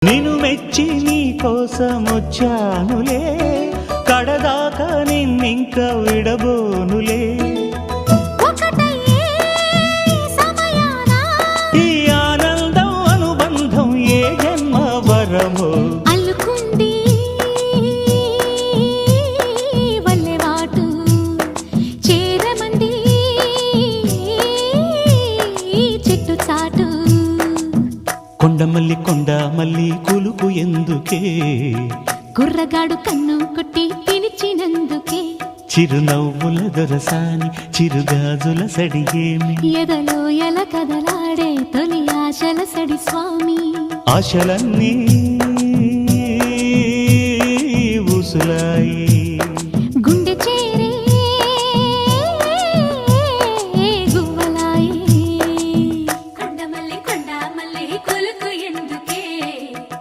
నిన్ను మెచ్చి నీ కోసం వచ్చానులే, కడదాకా నిన్నింక విడబోనులే. ఈ ఆనందం అనుబంధం ఏ జన్మ వరమో అల్లుకుంది వల్లెవాటు చేరమంది చెట్టు చాటు. కొండ మల్లి కులుకు ఎందుకే, కుర్రగాడు కన్ను కొట్టి పిలిచినందుకే. చిరునవ్వుల దొరసాని చిరుగాజుల సడిగేమి, ఎదలో ఎల కదలాడే తొలి ఆశల సడి స్వామి. ఆశలన్నీ ఊసులా